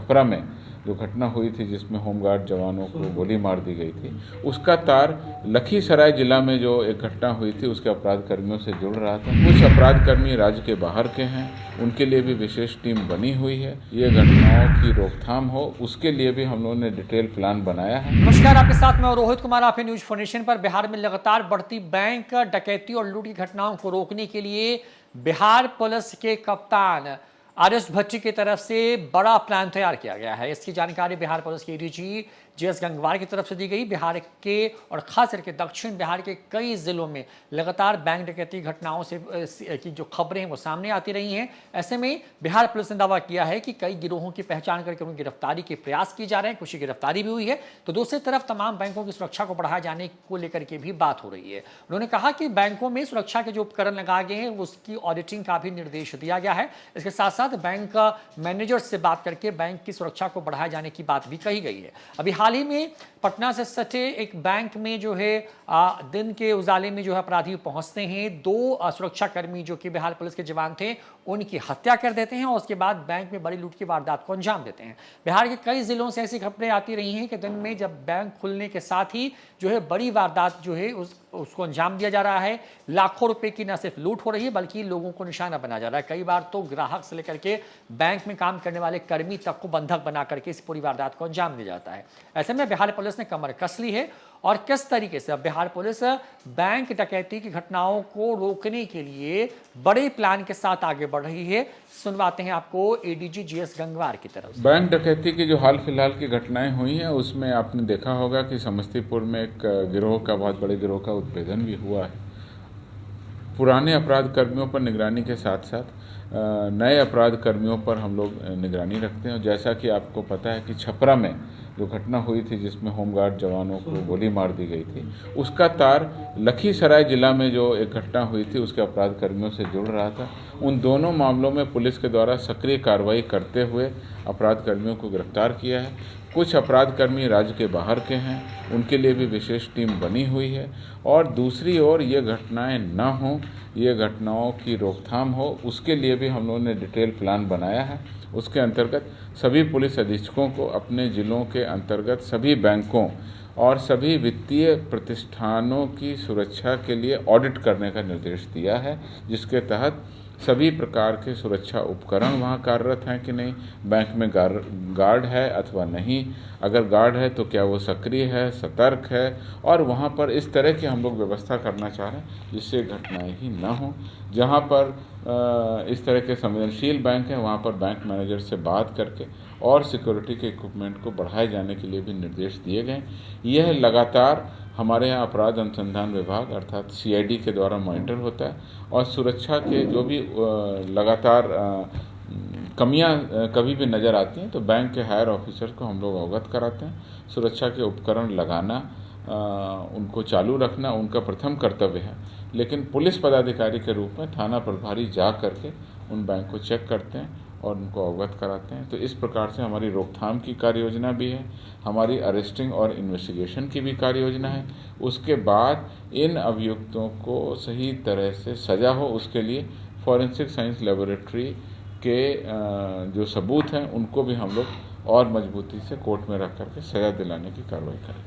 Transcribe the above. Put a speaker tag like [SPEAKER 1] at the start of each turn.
[SPEAKER 1] छपरा में जो घटना हुई थी जिसमें होमगार्ड जवानों को गोली मार दी गई थी, उसका तार लखीसराय जिला में जो एक घटना हुई थी उसके अपराध कर्मियों से जुड़ रहा था। कुछ अपराध कर्मी राज्य के बाहर के हैं, उनके लिए भी विशेष टीम बनी हुई है। ये घटनाओं की रोकथाम हो उसके लिए भी हम लोगों ने डिटेल प्लान बनाया है।
[SPEAKER 2] नमस्कार, आपके साथ मैं रोहित कुमार, आपके न्यूज फाउंडेशन पर। बिहार में लगातार बढ़ती बैंक डकैती और लूट की घटनाओं को रोकने के लिए बिहार पुलिस के कप्तान आर.एस. भट्टी की तरफ से बड़ा प्लान तैयार किया गया है। इसकी जानकारी बिहार पुलिस के एडीजी जी.एस. गंगवार की तरफ से दी गई। बिहार के और खास करके दक्षिण बिहार के कई जिलों में लगातार बैंक डकैती घटनाओं से की जो खबरें हैं वो सामने आती रही हैं। ऐसे में बिहार पुलिस ने दावा किया है कि कई गिरोहों की पहचान करके उनकी गिरफ्तारी के प्रयास किए जा रहे हैं। कुछ की गिरफ्तारी भी हुई है। तो दूसरी तरफ तमाम बैंकों की सुरक्षा को बढ़ाए जाने को लेकर के भी बात हो रही है। उन्होंने कहा कि बैंकों में सुरक्षा के जो उपकरण लगाए गए हैं उसकी ऑडिटिंग का भी निर्देश दिया गया है। इसके साथ साथ बैंक मैनेजर से बात करके बैंक की सुरक्षा को बढ़ाए जाने की बात भी कही गई है। अभी हाल ही में पटना से सटे एक बैंक में जो है दिन के उजाले में जो है अपराधी पहुंचते हैं। दो सुरक्षा कर्मी जो कि बिहार पुलिस के जवान थे उनकी हत्या कर देते हैं और उसके बाद बैंक में बड़ी लूट की वारदात को अंजाम देते हैं। बिहार के कई जिलों से ऐसी खबरें आती रही हैं कि दिन में जब बैंक खुलने के साथ ही जो है बड़ी वारदात जो है उसको अंजाम दिया जा रहा है। लाखों रुपए की न सिर्फ लूट हो रही है बल्कि लोगों को निशाना बनाया जा रहा है। कई बार तो ग्राहक से लेकर के बैंक में काम करने वाले कर्मी तक को बंधक बना करके इस पूरी वारदात को अंजाम दिया जाता है। ऐसे में बिहार पुलिस ने कमर कस ली है और किस तरीके से अब बिहार पुलिस बैंक डकैती की घटनाओं को रोकने के लिए बड़े प्लान के साथ आगे बढ़ रही है, सुनवाते हैं आपको एडीजी जी.एस. गंगवार की तरफ से।
[SPEAKER 1] बैंक डकैती की जो हाल फिलहाल की घटनाएं हुई हैं उसमें आपने देखा होगा कि समस्तीपुर में एक गिरोह का, बहुत बड़े गिरोह का उद्भेदन भी हुआ है। पुराने अपराध कर्मियों पर निगरानी के साथ साथ नए अपराध कर्मियों पर हम लोग निगरानी रखते हैं। और जैसा कि आपको पता है कि छपरा में जो घटना हुई थी जिसमें होमगार्ड जवानों को गोली मार दी गई थी, उसका तार लखीसराय जिला में जो एक घटना हुई थी उसके अपराध कर्मियों से जुड़ रहा था। उन दोनों मामलों में पुलिस के द्वारा सक्रिय कार्रवाई करते हुए अपराध कर्मियों को गिरफ्तार किया है। कुछ अपराध कर्मी राज्य के बाहर के हैं, उनके लिए भी विशेष टीम बनी हुई है। और दूसरी ओर ये घटनाएं न हों, ये घटनाओं की रोकथाम हो उसके लिए भी हम लोगों ने डिटेल प्लान बनाया है। उसके अंतर्गत सभी पुलिस अधीक्षकों को अपने ज़िलों के अंतर्गत सभी बैंकों और सभी वित्तीय प्रतिष्ठानों की सुरक्षा के लिए ऑडिट करने का निर्देश दिया है, जिसके तहत सभी प्रकार के सुरक्षा उपकरण वहाँ कार्यरत हैं कि नहीं, बैंक में गार्ड है अथवा नहीं, अगर गार्ड है तो क्या वो सक्रिय है, सतर्क है, और वहाँ पर इस तरह की हम लोग व्यवस्था करना चाह रहे हैं जिससे घटनाएं ही ना हों। जहाँ पर इस तरह के संवेदनशील बैंक हैं वहाँ पर बैंक मैनेजर से बात करके और सिक्योरिटी के इक्विपमेंट को बढ़ाए जाने के लिए भी निर्देश दिए गए। यह लगातार हमारे यहाँ अपराध अनुसंधान विभाग अर्थात CID के द्वारा मॉनिटर होता है और सुरक्षा के जो भी लगातार कमियां कभी भी नज़र आती हैं तो बैंक के हायर ऑफिसर को हम लोग अवगत कराते हैं। सुरक्षा के उपकरण लगाना, उनको चालू रखना उनका प्रथम कर्तव्य है, लेकिन पुलिस पदाधिकारी के रूप में थाना प्रभारी जा करके उन बैंक को चेक करते हैं और उनको अवगत कराते हैं। तो इस प्रकार से हमारी रोकथाम की कार्य योजना भी है, हमारी अरेस्टिंग और इन्वेस्टिगेशन की भी कार्य योजना है। उसके बाद इन अभियुक्तों को सही तरह से सजा हो उसके लिए फॉरेंसिक साइंस लेबोरेटरी के जो सबूत हैं उनको भी हम लोग और मजबूती से कोर्ट में रख करके सजा दिलाने की कार्रवाई करें।